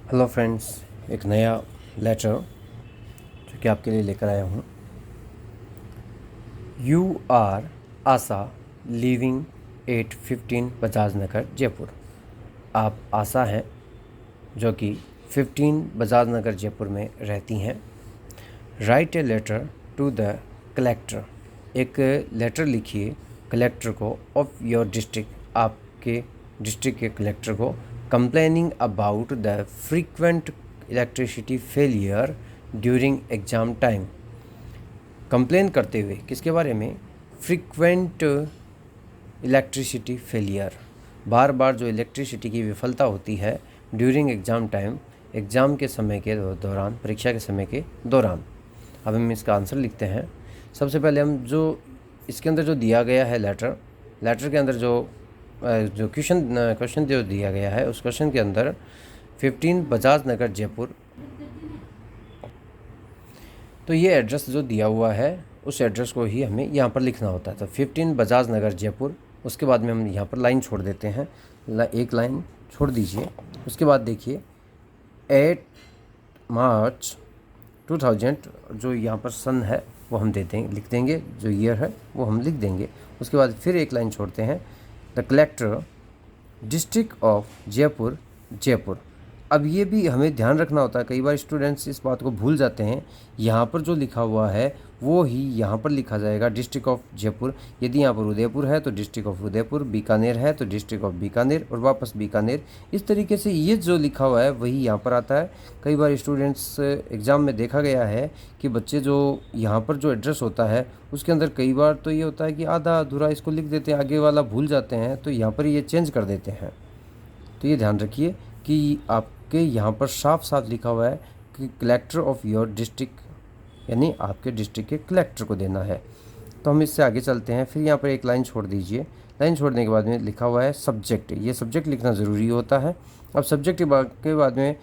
Hello friends, एक नया letter जो कि आपके लिए लेकर आया हूँ। You are Asha living 815 Bajaj Nagar Jaipur. आप आशा हैं जो कि 15 बजाज नगर जयपुर में रहती हैं। Write a letter to the collector. एक लेटर लिखिए कलेक्टर को ऑफ योर डिस्ट्रिक्ट, आपके डिस्ट्रिक्ट के कलेक्टर को, complaining about the frequent electricity failure during exam time. Complain करते हुए किसके बारे में? फ्रीक्वेंट इलेक्ट्रिसिटी फेलियर, बार बार जो इलेक्ट्रिसिटी की विफलता होती है ड्यूरिंग एग्ज़ाम टाइम, एग्ज़ाम के समय के दौरान, परीक्षा के समय के दौरान। अब हम इसका आंसर लिखते हैं। सबसे पहले हम जो इसके अंदर जो दिया गया है लेटर के अंदर जो क्वेश्चन जो दिया गया है, उस क्वेश्चन के अंदर 15 बजाज नगर जयपुर, तो ये एड्रेस जो दिया हुआ है उस एड्रेस को ही हमें यहाँ पर लिखना होता है। तो 15 बजाज नगर जयपुर, उसके बाद में हम यहाँ पर लाइन छोड़ देते हैं, एक लाइन छोड़ दीजिए। उसके बाद देखिए 8 मार्च 2000, जो यहाँ पर सन है वो हम लिख देंगे, जो ईयर है वो हम लिख देंगे। उसके बाद फिर एक लाइन छोड़ते हैं, the collector district of Jaipur Jaipur. अब ये भी हमें ध्यान रखना होता है, कई बार स्टूडेंट्स इस बात को भूल जाते हैं। यहाँ पर जो लिखा हुआ है वो ही यहाँ पर लिखा जाएगा, डिस्ट्रिक्ट ऑफ जयपुर। यदि यहाँ पर उदयपुर है तो डिस्ट्रिक्ट ऑफ उदयपुर, बीकानेर है तो डिस्ट्रिक्ट ऑफ बीकानेर, और वापस बीकानेर। इस तरीके से ये जो लिखा हुआ है वही यहाँ पर आता है। कई बार स्टूडेंट्स एग्ज़ाम में देखा गया है कि बच्चे जो यहाँ पर जो एड्रेस होता है उसके अंदर कई बार तो ये होता है कि आधा अधूरा इसको लिख देते हैं, आगे वाला भूल जाते हैं, तो यहाँ पर ये चेंज कर देते हैं। तो ये ध्यान रखिए कि आपके यहाँ पर साफ साफ लिखा हुआ है कि कलेक्टर ऑफ योर डिस्ट्रिक्ट, यानी आपके डिस्ट्रिक्ट के कलेक्टर को देना है। तो हम इससे आगे चलते हैं। फिर यहाँ पर एक लाइन छोड़ दीजिए। लाइन छोड़ने के बाद में लिखा हुआ है सब्जेक्ट। ये सब्जेक्ट लिखना ज़रूरी होता है। अब सब्जेक्ट के बाद में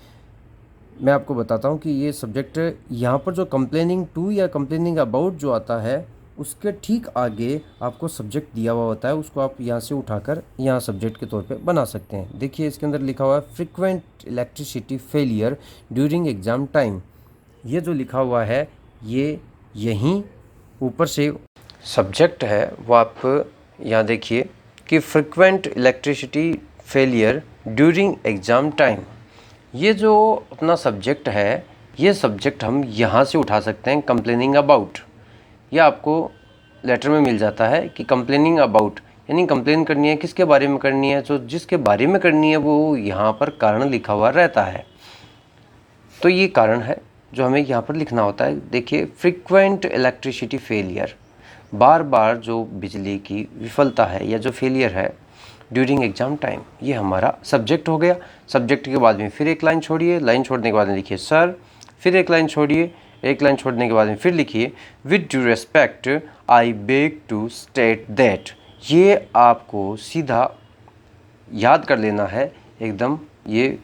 मैं आपको बताता हूँ कि ये सब्जेक्ट यहाँ पर जो कंप्लेनिंग टू या कंप्लेनिंग अबाउट जो आता है उसके ठीक आगे आपको सब्जेक्ट दिया हुआ होता है, उसको आप यहाँ से उठाकर यहाँ सब्जेक्ट के तौर पे बना सकते हैं। देखिए इसके अंदर लिखा हुआ है frequent electricity failure during exam time. ये जो लिखा हुआ है ये यहीं ऊपर से सब्जेक्ट है, वो आप यहाँ देखिए कि frequent electricity failure during exam time. ये जो अपना सब्जेक्ट है, ये सब्जेक्ट हम यहाँ से उठा सकते हैं, कंप्लेनिंग अबाउट। यह आपको लेटर में मिल जाता है कि कंप्लेनिंग अबाउट, यानी कंप्लेन करनी है, किसके बारे में करनी है, जो जिसके बारे में करनी है वो यहाँ पर कारण लिखा हुआ रहता है। तो ये कारण है जो हमें यहाँ पर लिखना होता है। देखिए फ्रीक्वेंट इलेक्ट्रिसिटी फेलियर, बार बार जो बिजली की विफलता है या जो फेलियर है ड्यूरिंग एग्ज़ाम टाइम, ये हमारा सब्जेक्ट हो गया। सब्जेक्ट के बाद में फिर एक लाइन छोड़िए, लाइन छोड़ने के बाद में लिखिए सर, फिर एक लाइन छोड़िए, एक लाइन छोड़ने के बाद में फिर लिखिए with due respect I beg to state that. ये आपको सीधा याद कर लेना है एकदम, ये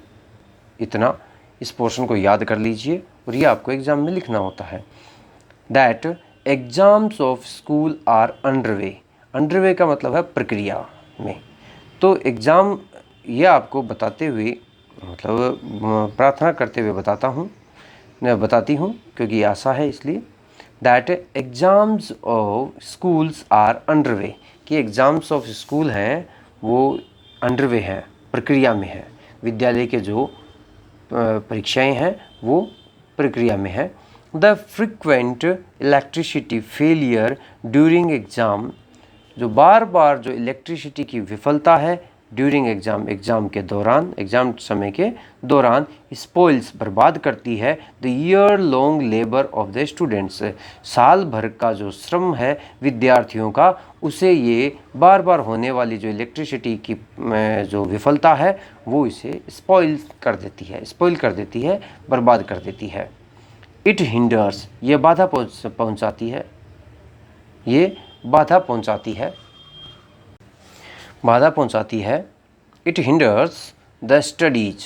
इतना इस पोर्शन को याद कर लीजिए और ये आपको एग्ज़ाम में लिखना होता है। That exams of school are underway. Underway का मतलब है प्रक्रिया में। तो एग्ज़ाम ये आपको बताते हुए, मतलब प्रार्थना करते हुए बताती हूँ क्योंकि आशा है इसलिए। That exams of schools are underway, कि एग्ज़ाम्स ऑफ स्कूल हैं वो अंडरवे हैं, प्रक्रिया में है। विद्यालय के जो परीक्षाएं हैं वो प्रक्रिया में है। The frequent electricity failure during exam, जो बार बार जो इलेक्ट्रिसिटी की विफलता है ड्यूरिंग एग्ज़ाम, एग्ज़ाम के दौरान, एग्ज़ाम समय के दौरान, स्पॉइल्स बर्बाद करती है the year long labour of the students, साल भर का जो श्रम है विद्यार्थियों का, उसे ये बार बार होने वाली जो इलेक्ट्रिसिटी की जो विफलता है वो इसे स्पॉइल कर देती है, बर्बाद कर देती है। इट हिंडर्स, ये बाधा पहुंचाती है, ये बाधा पहुंचाती है। इट हिंडर्स द स्टडीज,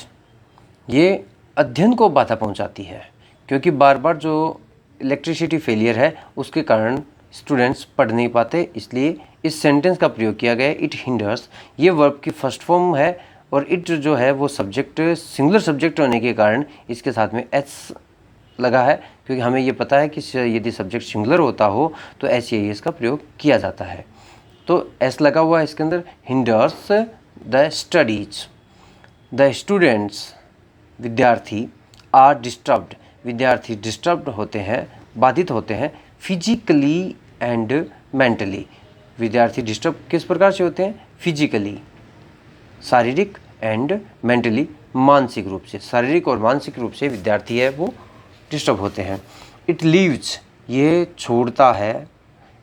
ये अध्ययन को बाधा पहुंचाती है, क्योंकि बार बार जो इलेक्ट्रिसिटी फेलियर है उसके कारण स्टूडेंट्स पढ़ नहीं पाते, इसलिए इस सेंटेंस का प्रयोग किया गया है। इट हिंडर्स, ये वर्ब की फर्स्ट फॉर्म है और इट जो है वो सब्जेक्ट सिंगुलर सब्जेक्ट होने के कारण इसके साथ में एस लगा है, क्योंकि हमें ये पता है कि यदि सब्जेक्ट सिंगुलर होता हो तो एस का प्रयोग किया जाता है। तो एस लगा हुआ है इसके अंदर। Hinders the studies, the students विद्यार्थी, आर डिस्टर्ब्ड विद्यार्थी डिस्टर्ब्ड होते हैं, बाधित होते हैं, फिजिकली एंड मेंटली विद्यार्थी डिस्टर्ब किस प्रकार से होते हैं, फिजिकली शारीरिक एंड मेंटली मानसिक रूप से, शारीरिक और मानसिक रूप से विद्यार्थी है वो डिस्टर्ब होते हैं। इट लीव्स ये छोड़ता है,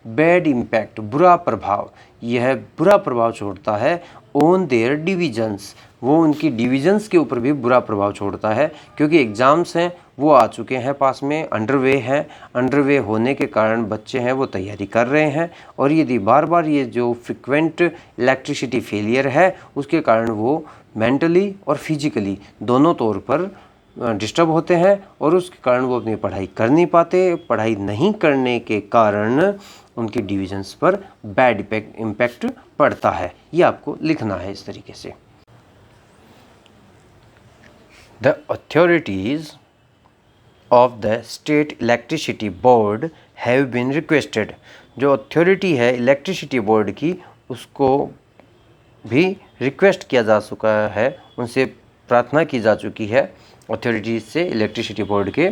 बैड इम्पैक्ट बुरा प्रभाव, यह बुरा प्रभाव छोड़ता है, ऑन देयर डिविजन्स वो उनकी डिविजन्स के ऊपर भी बुरा प्रभाव छोड़ता है, क्योंकि एग्ज़ाम्स हैं वो आ चुके हैं पास में, अंडरवे हैं, अंडरवे होने के कारण बच्चे हैं वो तैयारी कर रहे हैं, और यदि बार बार ये जो फ्रिक्वेंट इलेक्ट्रिसिटी फेलियर है उसके कारण वो मेंटली और फिजिकली दोनों तौर पर डिस्टर्ब होते हैं, और उसके कारण वो अपनी पढ़ाई कर नहीं पाते। पढ़ाई नहीं करने के कारण उनकी डिविजन्स पर बैड इम्पैक्ट पड़ता है। ये आपको लिखना है इस तरीके से। The authorities of the state electricity board have been requested, जो अथॉरिटी है इलेक्ट्रिसिटी बोर्ड की उसको भी रिक्वेस्ट किया जा चुका है, उनसे प्रार्थना की जा चुकी है अथॉरिटीज़ से इलेक्ट्रिसिटी बोर्ड के,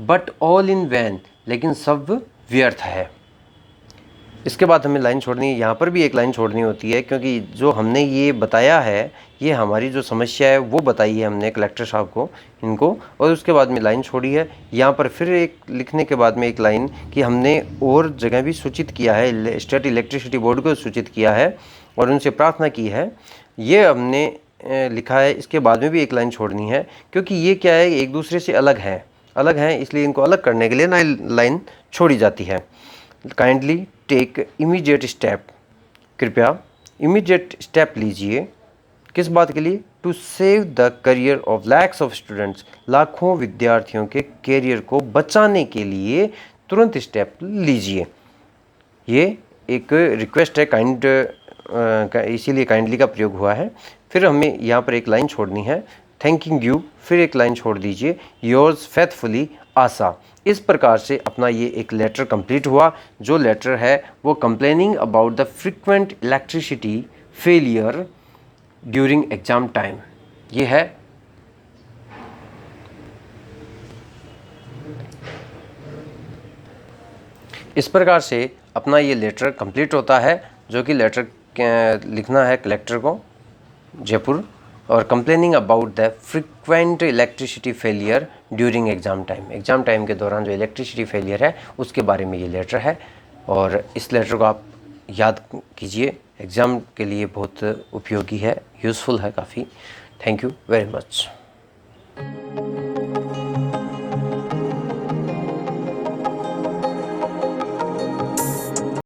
बट ऑल इन वैन लेकिन सब व्यर्थ है। इसके बाद हमें लाइन छोड़नी है, यहाँ पर भी एक लाइन छोड़नी होती है, क्योंकि जो हमने ये बताया है ये हमारी जो समस्या है वो बताई है हमने कलेक्टर साहब को इनको, और उसके बाद में लाइन छोड़ी है। यहाँ पर फिर एक लिखने के बाद में एक लाइन कि हमने और जगह भी सूचित किया है, स्टेट इलेक्ट्रिसिटी बोर्ड को सूचित किया है और उनसे प्रार्थना की है, ये हमने लिखा है। इसके बाद में भी एक लाइन छोड़नी है, क्योंकि ये क्या है एक दूसरे से अलग हैं, इसलिए इनको अलग करने के लिए ना लाइन छोड़ी जाती है। काइंडली टेक इमीडिएट स्टेप, कृपया इमीडिएट स्टेप लीजिए, किस बात के लिए, to save the career of lakhs of students, लाखों विद्यार्थियों के करियर को बचाने के लिए तुरंत स्टेप लीजिए। ये एक रिक्वेस्ट है, काइंड इसीलिए काइंडली का प्रयोग हुआ है। फिर हमें यहाँ पर एक लाइन छोड़नी है, थैंकिंग यू, फिर एक लाइन छोड़ दीजिए, योर्स फेथफुली आशा। इस प्रकार से अपना ये एक लेटर कंप्लीट हुआ, जो लेटर है वो complaining about the frequent electricity failure during exam time. ये है इस प्रकार से अपना ये लेटर कंप्लीट होता है, जो कि लेटर लिखना है कलेक्टर को जयपुर, और complaining about the frequent electricity failure during exam time के दौरान जो इलेक्ट्रिसिटी फेलियर है उसके बारे में ये लेटर है। और इस लेटर को आप याद कीजिए, एग्ज़ाम के लिए बहुत उपयोगी है, यूज़फुल है काफ़ी। Thank you very much.